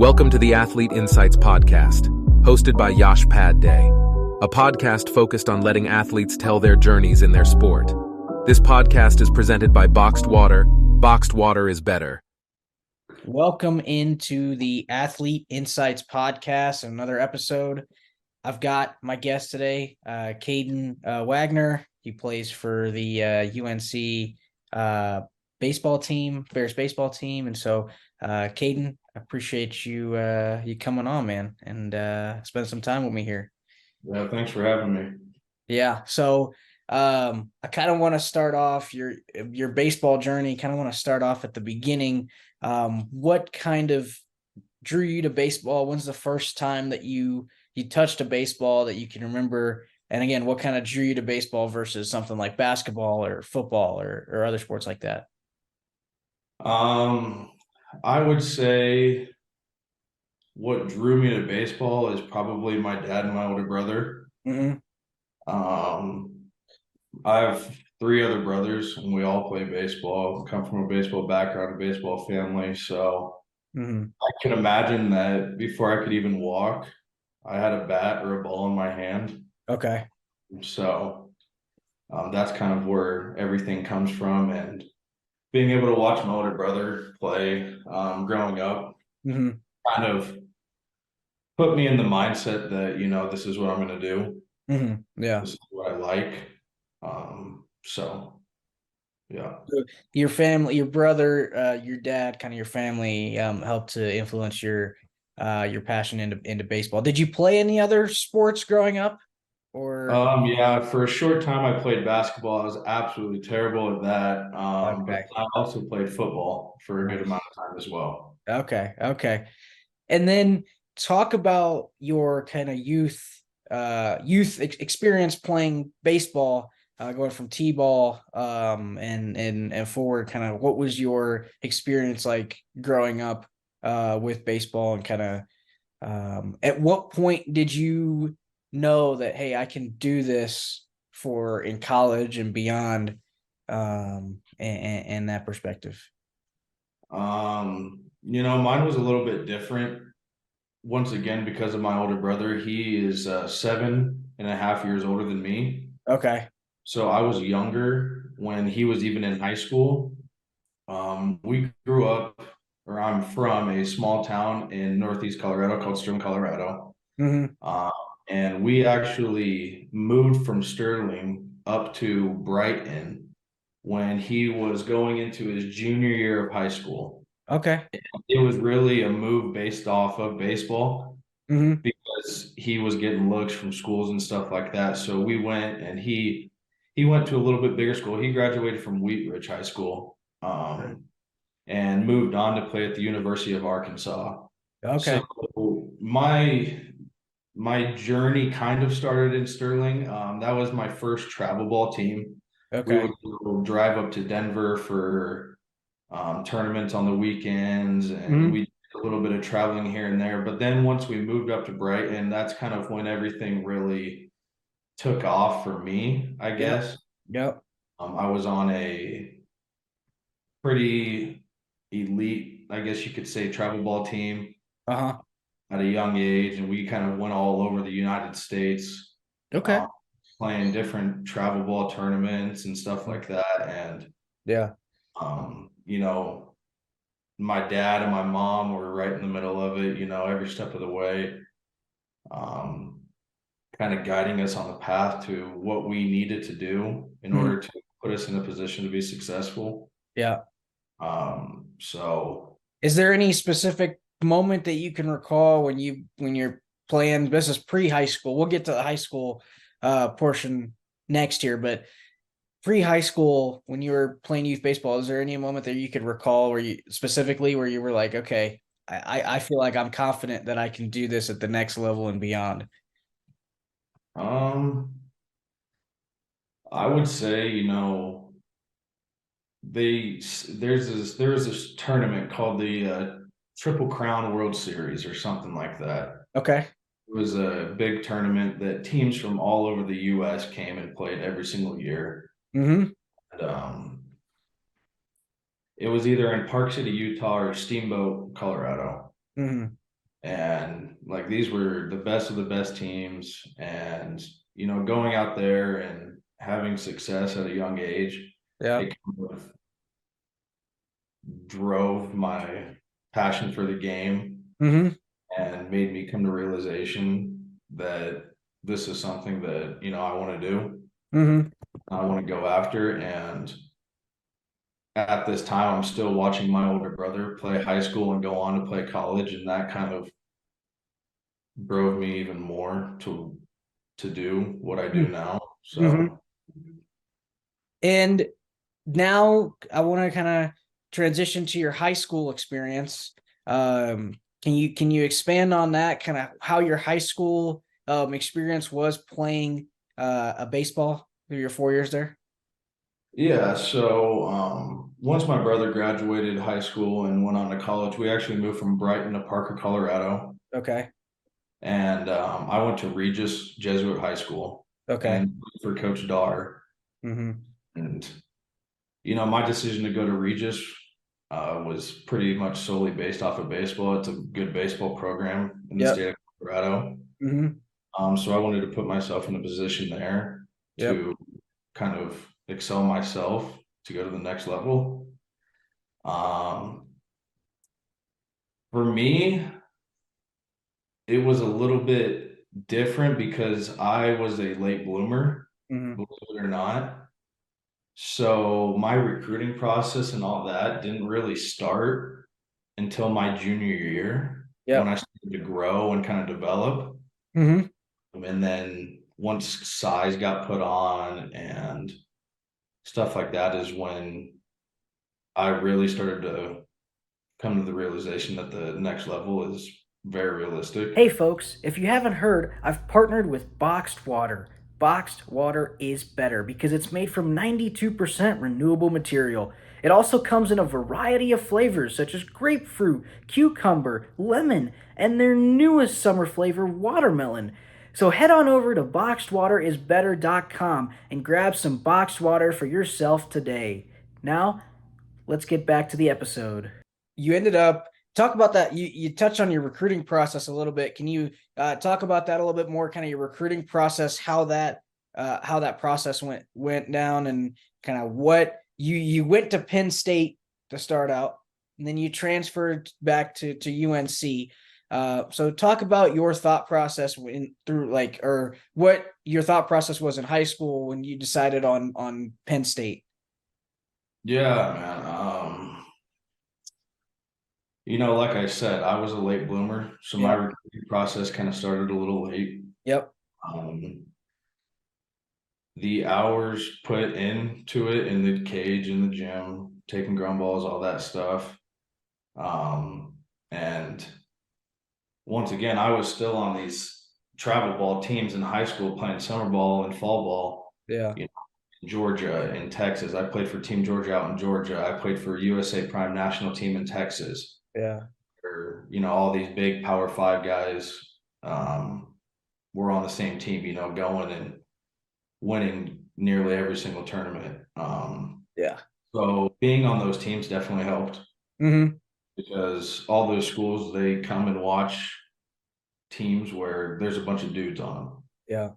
Welcome to the Athlete Insights Podcast, hosted by Yash Padhye, a podcast focused on letting athletes tell their journeys in their sport. This podcast is presented by Boxed Water. Boxed water is better. Welcome into the Athlete Insights Podcast, another episode. I've got my guest today, Caden Wagner. He plays for the UNC baseball team, Bears baseball team. And so, Caden, I appreciate you coming on, man, and spend some time with me here. Yeah, thanks for having me. Yeah. So I kind of want to start off your baseball journey, kind of want to start off at the beginning. What kind of drew you to baseball? When's the first time that you touched a baseball that you can remember? And again, what kind of drew you to baseball versus something like basketball or football or other sports like that? I would say what drew me to baseball is probably my dad and my older brother. Mm-hmm. I have three other brothers and we all play baseball, come from a baseball background, a baseball family. So I can imagine that before I could even walk, I had a bat or a ball in my hand. Okay. So that's kind of where everything comes from. And being able to watch my older brother play growing up kind of put me in the mindset that, this is what I'm going to do. Yeah. This is what I like. Yeah. Your family, your brother, your dad, kind of your family helped to influence your passion into baseball. Did you play any other sports growing up? Or yeah, for a short time I played basketball. I was absolutely terrible at that. But I also played football for a good amount of time as well. Okay. And then talk about your kind of youth experience playing baseball, going from T-ball and forward. Kind of what was your experience like growing up with baseball, and kind of at what point did you know that, hey, I can do this for in college and beyond, and that perspective? Mine was a little bit different. Once again, because of my older brother, he is 7.5 years older than me. Okay. So I was younger when he was even in high school. We grew up, or I'm from a small town in Northeast Colorado called Sterling, Colorado. And we actually moved from Sterling up to Brighton when he was going into his junior year of high school. Okay. It was really a move based off of baseball because he was getting looks from schools and stuff like that. So we went, and he went to a little bit bigger school. He graduated from Wheat Ridge High School and moved on to play at the University of Arkansas. Okay. So my journey kind of started in Sterling. That was my first travel ball team. Okay. We would drive up to Denver for tournaments on the weekends, and we did a little bit of traveling here and there. But then once we moved up to Brighton, that's kind of when everything really took off for me, I guess. Yep. I was on a pretty elite, I guess you could say, travel ball team at a young age, and we kind of went all over the United States. Okay. Playing different travel ball tournaments and stuff like that. And my dad and my mom were right in the middle of it, every step of the way, kind of guiding us on the path to what we needed to do in order to put us in a position to be successful. Yeah. So is there any specific moment that you can recall when you're playing? This is pre-high school. We'll get to the high school portion next year, but pre-high school, when you were playing youth baseball, is there any moment that you could recall where you were like, okay, I feel like I'm confident that I can do this at the next level and beyond? I would say, there was this tournament called the Triple Crown World Series or something like that. Okay. It was a big tournament that teams from all over the U.S. came and played every single year. And, it was either in Park City, Utah, or Steamboat, Colorado. And like these were the best of the best teams. And, going out there and having success at a young age, Yeah. it kind of drove my passion for the game Mm-hmm. and made me come to realization that this is something that, I want to do. Mm-hmm. I want to go after. And at this time, I'm still watching my older brother play high school and go on to play college. And that kind of drove me even more to do what I do now. Mm-hmm. So And now I want to kind of transition to your high school experience. Can you expand on that? Kind of how your high school experience was playing a baseball through your 4 years there? yeah, so once my brother graduated high school and went on to college, we actually moved from Brighton to Parker, Colorado. Okay. And I went to Regis Jesuit High School Okay. and for Coach Dar. Mm-hmm. And my decision to go to Regis was pretty much solely based off of baseball. It's a good baseball program in the Yep. state of Colorado. Mm-hmm. So I wanted to put myself in a position there Yep. to kind of excel myself to go to the next level. Um, for me, it was a little bit different because I was a late bloomer, Mm-hmm. believe it or not. So my recruiting process and all that didn't really start until my junior year when Yep. I started to grow and kind of develop. Mm-hmm. And then once size got put on and stuff like that is when I really started to come to the realization that the next level is very realistic. Hey folks, if you haven't heard, I've partnered with Boxed Water. Boxed water is better because it's made from 92% renewable material. It also comes in a variety of flavors such as grapefruit, cucumber, lemon, and their newest summer flavor, watermelon. So head on over to boxedwaterisbetter.com and grab some boxed water for yourself today. Now, let's get back to the episode. You ended up talk about that. You touched on your recruiting process a little bit. Can you talk about that a little bit more? Kind of your recruiting process, how that process went down, and kind of what you went to Penn State to start out, and then you transferred back to UNC. So talk about your thought process or what your thought process was in high school when you decided on Penn State. Yeah, man. Like I said, I was a late bloomer, so my Yep. recruiting process kind of started a little late. Yep. Um, the hours put into it in the cage, in the gym, taking ground balls, all that stuff. And once again, I was still on these travel ball teams in high school playing summer ball and fall ball. Yeah. Georgia and Texas. I played for Team Georgia out in Georgia. I played for USA Prime national team in Texas. Yeah. Or all these big Power Five guys were on the same team. Going and winning nearly every single tournament. Yeah. So being on those teams definitely helped Mm-hmm. because all those schools they come and watch teams where there's a bunch of dudes on them. Yeah.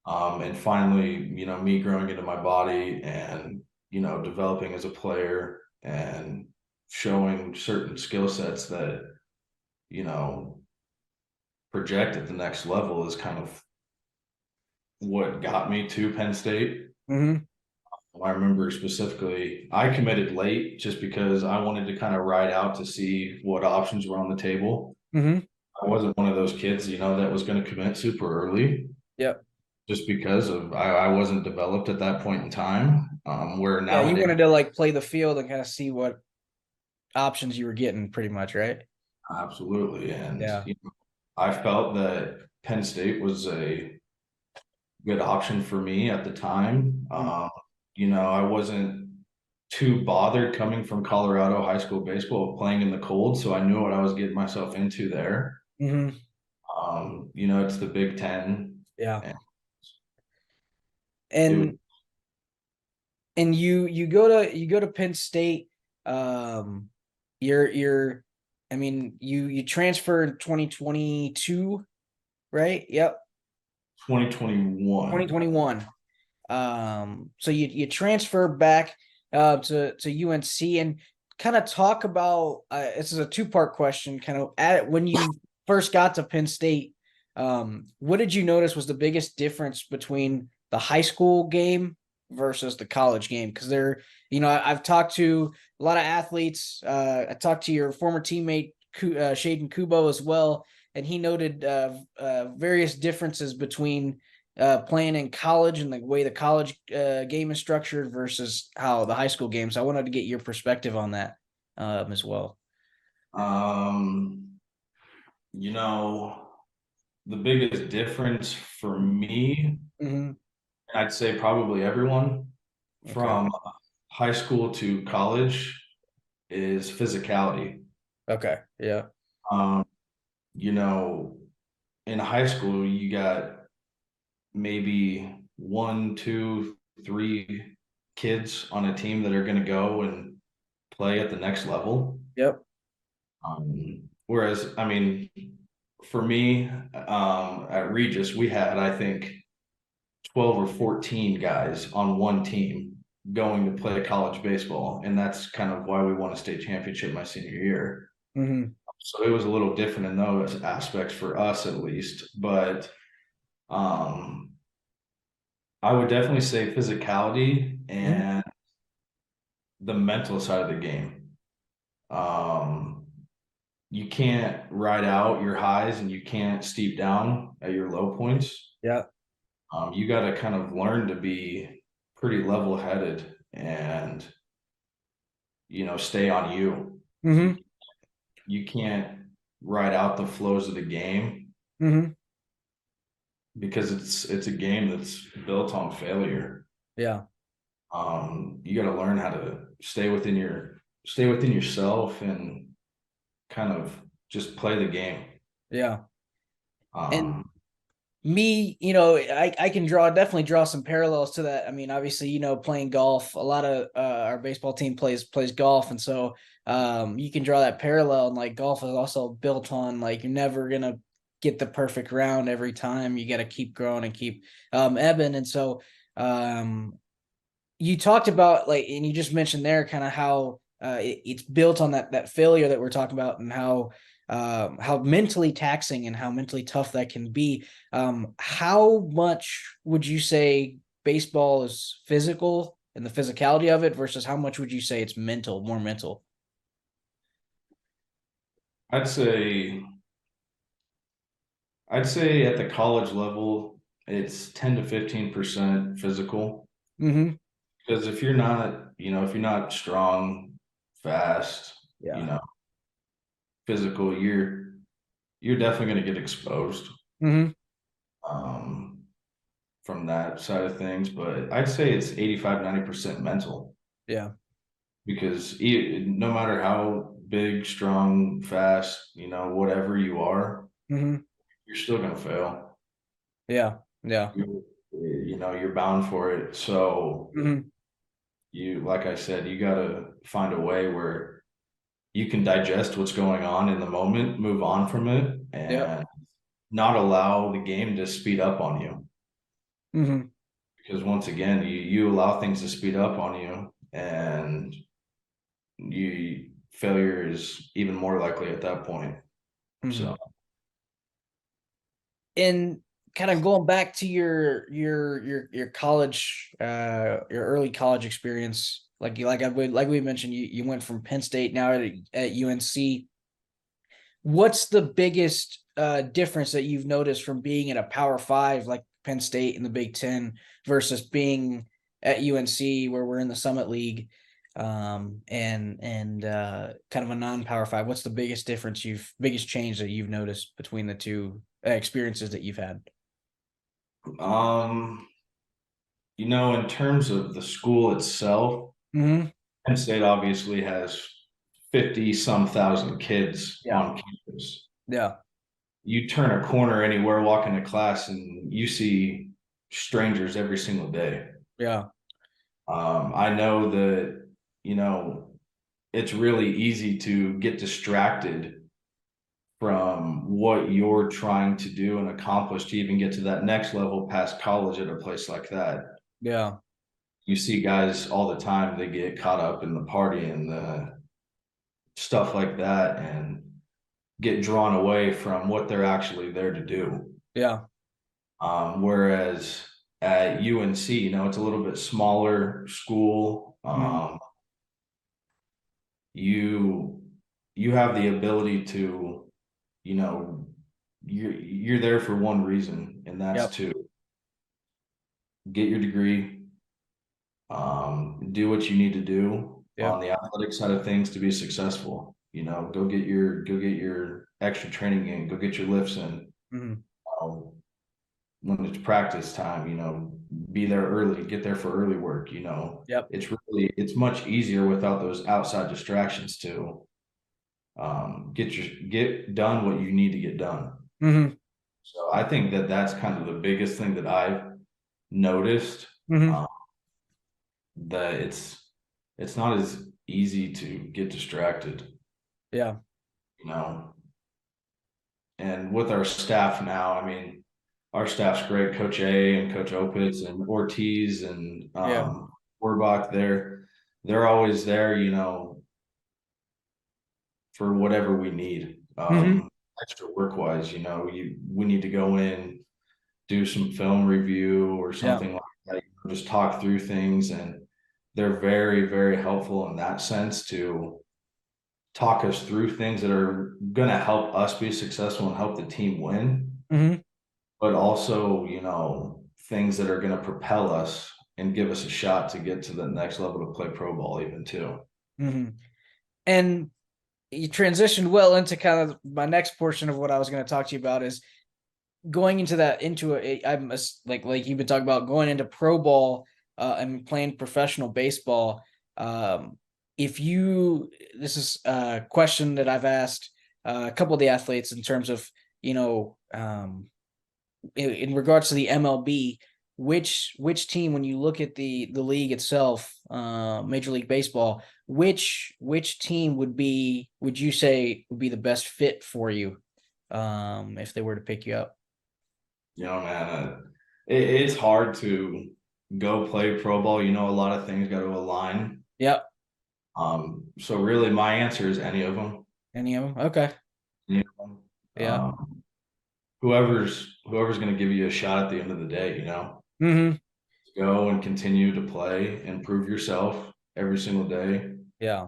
And finally, me growing into my body and, developing as a player and showing certain skill sets that, you know, project at the next level is kind of what got me to Penn State. Mm-hmm. I remember specifically, I committed late just because I wanted to kind of ride out to see what options were on the table. Mm-hmm. I wasn't one of those kids, that was going to commit super early. Yep. Just because of I wasn't developed at that point in time. Where Yeah, you nowadays, wanted to play the field and kind of see what options you were getting, pretty much, right? absolutely, and Yeah. I felt that Penn State was a good option for me at the time. I wasn't too bothered coming from Colorado high school baseball, playing in the cold, so I knew what I was getting myself into there. Mm-hmm. It's the Big Ten, Yeah. and it was And you go to Penn State. Um, you're I mean, you transferred in 2022, right? Yep. 2021. 2021. So you transfer back to UNC, and kind of talk about this is a two-part question. Kind of when you first got to Penn State, what did you notice was the biggest difference between the high school game versus the college game? Because I've talked to a lot of athletes. I talked to your former teammate Shaden Kubo as well, and he noted various differences between playing in college and the way the college game is structured versus how the high school game. So I wanted to get your perspective on that as well. You know, the biggest difference for me, Mm-hmm. I'd say probably everyone Okay. from high school to college, is physicality. Okay. Yeah. Um, you know, in high school, you got maybe one, two, three kids on a team that are going to go and play at the next level. Yep. Whereas, I mean, for me, at Regis, we had, I think, 12 or 14 guys on one team going to play college baseball. And that's kind of why we won a state championship my senior year. Mm-hmm. So it was a little different in those aspects for us, at least. But um, I would definitely say physicality and the mental side of the game. Um, you can't ride out your highs and you can't steep down at your low points. Yeah. You got to kind of learn to be pretty level headed and, stay on you. Mm-hmm. You can't ride out the flows of the game Mm-hmm. because it's a game that's built on failure. Yeah. You got to learn how to stay within yourself and kind of just play the game. Yeah. And Um, me, I can definitely draw some parallels to that. I mean, obviously, playing golf, a lot of our baseball team plays golf. And so you can draw that parallel, and like golf is also built on, like, you're never going to get the perfect round every time. You got to keep growing and keep ebbing. And so you talked about, like, and you just mentioned there kind of how it's built on that failure that we're talking about, and how mentally taxing and how mentally tough that can be. How much would you say baseball is physical and the physicality of it versus how much would you say it's mental, more mental? I'd say I'd say at the college level, it's 10 to 15% physical. Mm-hmm. Because if you're not strong, fast, Yeah. physical, you're definitely going to get exposed Mm-hmm. um, from that side of things. But I'd say it's 85-90% mental Yeah. because no matter how big, strong, fast, whatever you are, Mm-hmm. you're still going to fail. Yeah. Yeah. You're bound for it. So Mm-hmm. like I said, you got to find a way where you can digest what's going on in the moment, move on from it, Yep. and not allow the game to speed up on you. Mm-hmm. Because once again, you allow things to speed up on you, and failure is even more likely at that point. Mm-hmm. So, And kind of going back to your college, your early college experience, like we mentioned, you went from Penn State now at UNC. What's the biggest difference that you've noticed from being at a Power Five like Penn State in the Big Ten versus being at UNC where we're in the Summit League, and kind of a non-Power Five? What's the biggest biggest change that you've noticed between the two experiences that you've had? in terms of the school itself, Mm-hmm. Penn State obviously has 50 some thousand kids Yeah. on campus. Yeah. You turn a corner anywhere, walk into class, and you see strangers every single day. Yeah. I know that, it's really easy to get distracted from what you're trying to do and accomplish to even get to that next level past college at a place like that. Yeah. You see guys all the time, they get caught up in the party and the stuff like that and get drawn away from what they're actually there to do. Yeah. Whereas at UNC, it's a little bit smaller school. You have the ability to, you're there for one reason, and that's Yep. to get your degree, do what you need to do Yep. on the athletic side of things to be successful. Go get your extra training in, go get your lifts in. When it's practice time, be there early, get there for early work. Yep. It's much easier without those outside distractions to get done what you need to get done. So I think that that's kind of the biggest thing that I've noticed, that it's not as easy to get distracted. Yeah. And with our staff now, our staff's great. Coach A and Coach Opitz and Ortiz and Orbach, they're always there, for whatever we need. Extra work wise, we need to go in, do some film review or something like that, just talk through things, and they're very, very helpful in that sense to talk us through things that are going to help us be successful and help the team win. But also, things that are going to propel us and give us a shot to get to the next level to play pro ball even too. And you transitioned well into kind of my next portion of what I was going to talk to you about is going into that, I'm like you've been talking about going into pro ball and playing professional baseball. This is a question that I've asked a couple of the athletes in terms of, in regards to the MLB, which team, when you look at the league itself, Major League Baseball, which team would you say would be the best fit for you, if they were to pick you up? Man, it's hard to go play pro ball. A lot of things got to align. Yep. So really my answer is any of them. Any of them? Okay. Any of them. Yeah. Whoever's going to give you a shot at the end of the day, go and continue to play and prove yourself every single day. Yeah.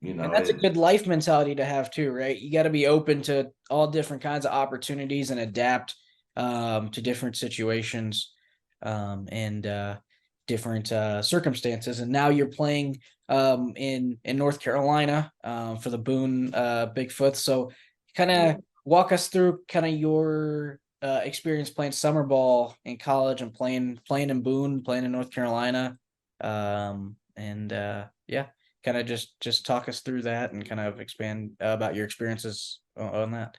And that's a good life mentality to have too, right? You got to be open to all different kinds of opportunities and adapt to different situations and different circumstances. And now you're playing in North Carolina for the Boone Bigfoot. So kind of walk us through kind of your experience playing summer ball in college and playing in Boone, playing in North Carolina. Kind of just talk us through that and kind of expand about your experiences on that.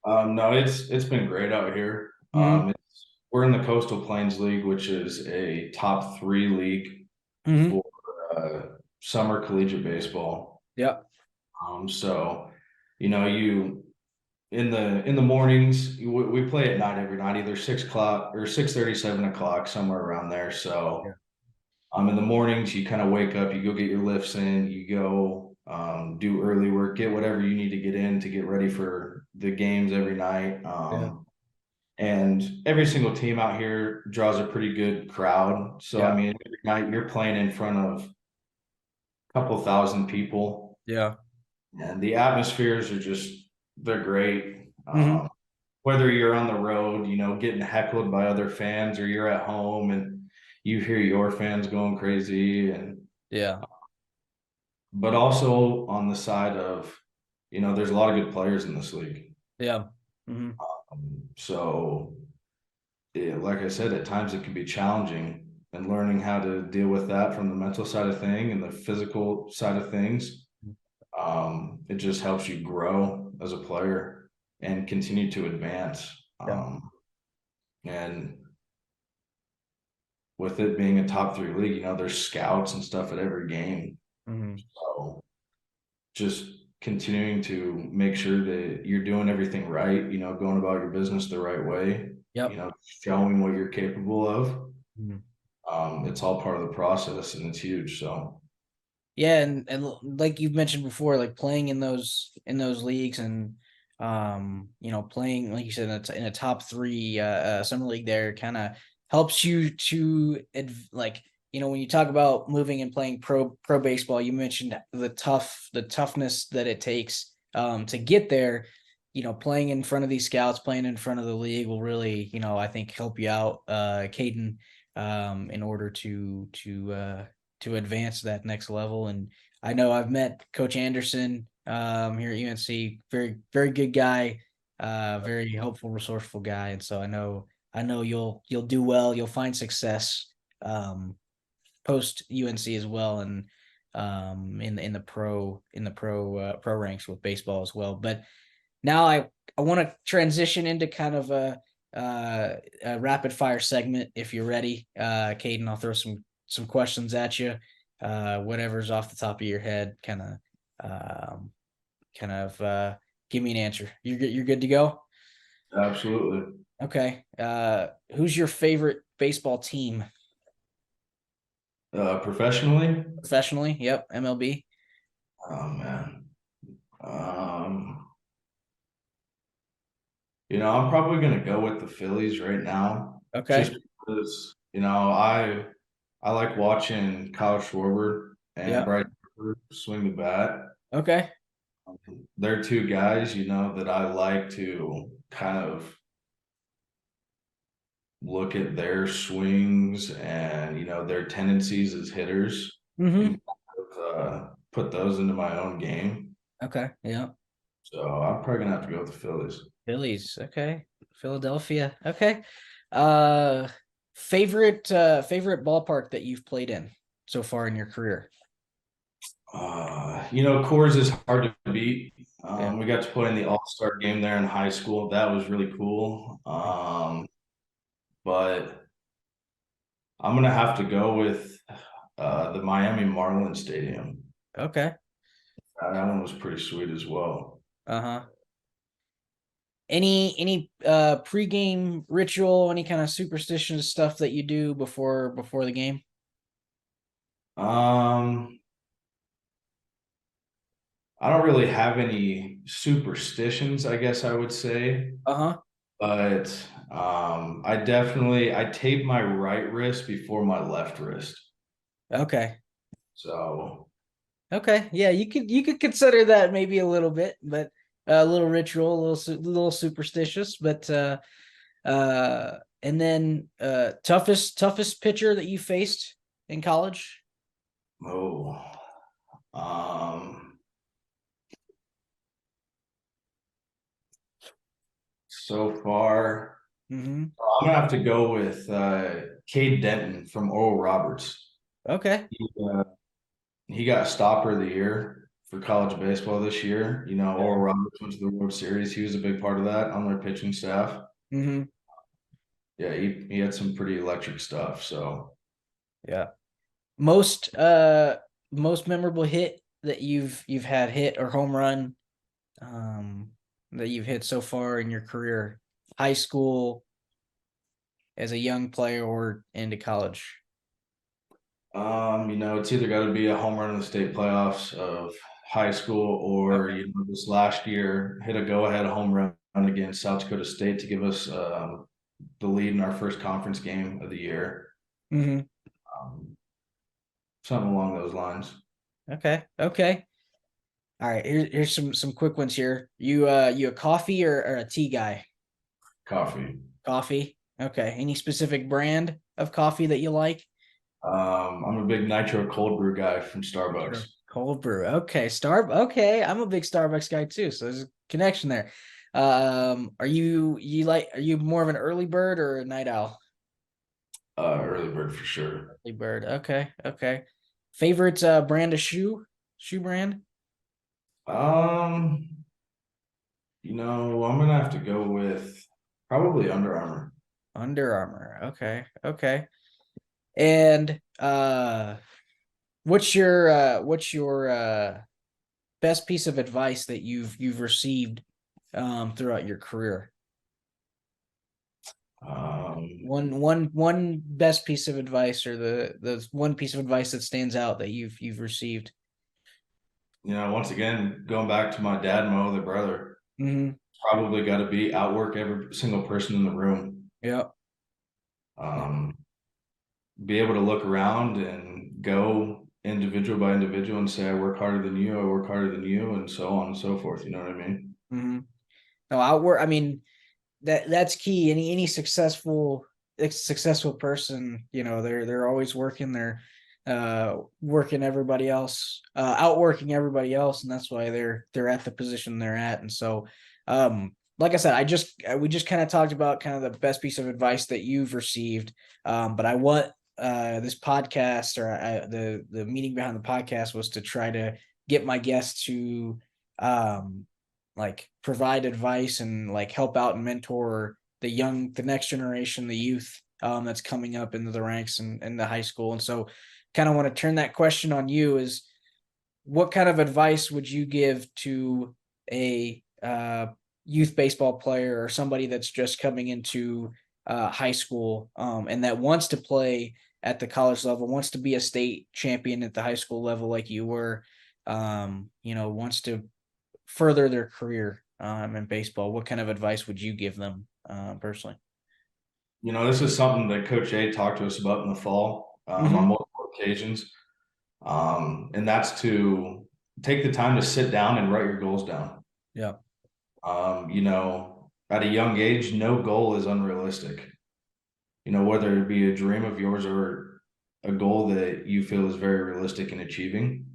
No, it's been great out here. We're in the Coastal Plains League, which is a top 3 league for summer collegiate baseball. Yep. So, you in the mornings, we play at night every night, either 6 o'clock or 6:30, 7 o'clock, somewhere around there. So in the mornings, you kind of wake up, you go get your lifts in, you go do early work, get whatever you need to get in to get ready for the games every night. And every single team out here draws a pretty good crowd. So, every night you're playing in front of a couple thousand people. Yeah. And the atmospheres are they're great. Whether you're on the road, getting heckled by other fans, or you're at home and you hear your fans going crazy, but also on the side of, there's a lot of good players in this league. Yeah. So like I said, at times it can be challenging, and learning how to deal with that from the mental side of thing and the physical side of things. It just helps you grow as a player and continue to advance. And with it being a top 3 league, there's scouts and stuff at every game. So just continuing to make sure that you're doing everything right, going about your business the right way, Yep. showing what you're capable of. Mhm. It's all part of the process and it's huge. So Yeah, and like you've mentioned before, like playing in those leagues and playing like you said in a top three summer league there kind of helps you to like when you talk about moving and playing pro baseball, you mentioned the toughness that it takes to get there. Playing in front of these scouts, playing in front of the league will really I think help you out, Caden, in order to advance that next level. And I know I've met Coach Anderson here at UNC. Very, very good guy, very helpful, resourceful guy. And so I know you'll do well. You'll find success post UNC as well, and in the pro ranks with baseball as well. But now I want to transition into kind of a rapid fire segment. If you're ready, Caden, I'll throw some questions at you. Whatever's off the top of your head, give me an answer. You're good to go. absolutely. Okay. Who's your favorite baseball team Professionally, professionally? Yep, MLB. oh man. I'm probably gonna go with the Phillies right now, Okay. just because I like watching Kyle Schwarber and Yep. Bryce Harper swing the bat. Okay. They're two guys, that I like to kind of look at their swings and their tendencies as hitters Mm-hmm. and put those into my own game. Okay. Yeah. So I'm probably gonna have to go with the Phillies. Phillies. Okay. Philadelphia. Okay. Uh favorite ballpark that you've played in so far in your career? Coors is hard to beat. Yeah. We got to play in the All-Star game there in high school. That was really cool. But I'm gonna have to go with the Miami Marlins Stadium. Okay. That one was pretty sweet as well. Uh-huh. Any pregame ritual, any kind of superstitious stuff that you do before the game? Um, I don't really have any superstitions, I guess I would say, Uh-huh. but I tape my right wrist before my left wrist. Okay. So Okay. Yeah, you could consider that maybe a little bit, but a little ritual, a little superstitious, but and then toughest pitcher that you faced in college? oh so far Mm-hmm. I'm gonna have to go with Cade Denton from Oral Roberts. Okay. He got stopper of the year for college baseball this year. Oral Roberts went to the World Series. He was a big part of that on their pitching staff. Mm-hmm. Yeah, he had some pretty electric stuff. So Yeah. Most memorable hit that you've had, hit or home run, that you've hit so far in your career, high school, as a young player, or into college? it's either got to be a home run in the state playoffs of high school or Okay. this last year hit a go-ahead home run against South Dakota State to give us the lead in our first conference game of the year. Mm-hmm. Um, Something along those lines. Okay. Okay. All right. Here's some quick ones here. You a coffee or a tea guy? Coffee. Coffee. Okay. Any specific brand of coffee that you like? I'm a big nitro cold brew guy from Starbucks. Sure. Cold brew. Okay. Okay. I'm a big Starbucks guy too. So there's a connection there. Are you more of an early bird or a night owl? Early bird for sure. Early bird. Okay. Okay. Favorite brand of shoe brand? Um, I'm gonna have to go with probably Under Armour. Under Armour. Okay. Okay. And what's your best piece of advice that you've received throughout your career? One best piece of advice, or the one piece of advice that stands out that you've received. Once again, going back to my dad and my older brother, probably got to outwork every single person in the room. Yeah. Be able to look around and go individual by individual and say, I work harder than you, I work harder than you, and so on and so forth. You know what I mean? No, outwork. I mean, that's key. Any successful person, they're always working. They're working everybody else, outworking everybody else, and that's why they're at the position they're at. And so, like I said, we just kind of talked about kind of the best piece of advice that you've received. But I want this podcast, or the meaning behind the podcast was to try to get my guests to like provide advice and like help out and mentor the next generation, the youth that's coming up into the ranks and the high school. And so kind of want to turn that question on you: is what kind of advice would you give to a youth baseball player, or somebody that's just coming into high school and that wants to play at the college level, wants to be a state champion at the high school level like you were, wants to further their career in baseball? What kind of advice would you give them personally? This is something that Coach A talked to us about in the fall on multiple occasions. And that's to take the time to sit down and write your goals down. Yeah. At a young age, no goal is unrealistic. Whether it be a dream of yours or a goal that you feel is very realistic in achieving.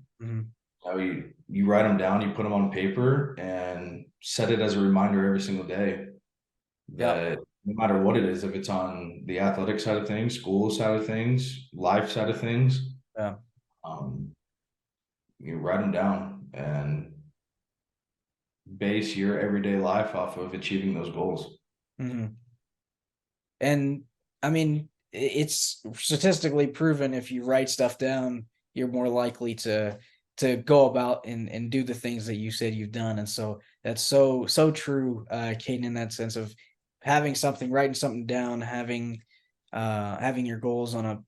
You write them down, you put them on paper, and set it as a reminder every single day that no matter what it is, if it's on the athletic side of things, school side of things, life side of things, you write them down and base your everyday life off of achieving those goals. And I mean, it's statistically proven, if you write stuff down, you're more likely to go about and do the things that you said you've done. And so that's so true, Caden, in that sense of writing something down, having your goals on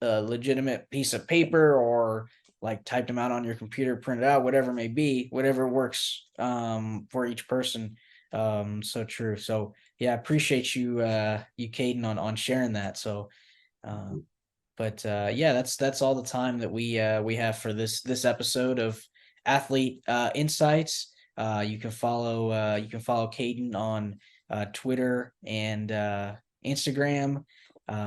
a legitimate piece of paper, or like typed them out on your computer, printed out, whatever it may be, whatever works for each person. So true. So yeah, I appreciate you Caden, on sharing that. So but yeah, that's all the time that we have for this episode of Athlete Insights. You can follow Caden on Twitter and Instagram.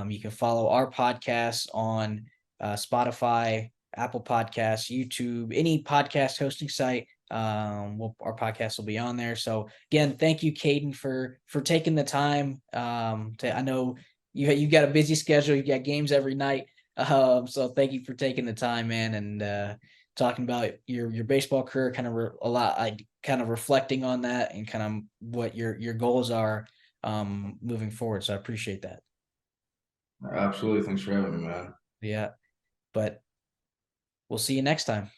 You can follow our podcast on Spotify, Apple Podcasts, YouTube, any podcast hosting site. Our podcast will be on there. So again, thank you, Caden, for taking the time. I know you got a busy schedule. You got games every night. So thank you for taking the time, man, and talking about your baseball career, kind of reflecting on that, and kind of what your goals are moving forward. So I appreciate that. Absolutely. Thanks for having me, man. Yeah, but we'll see you next time.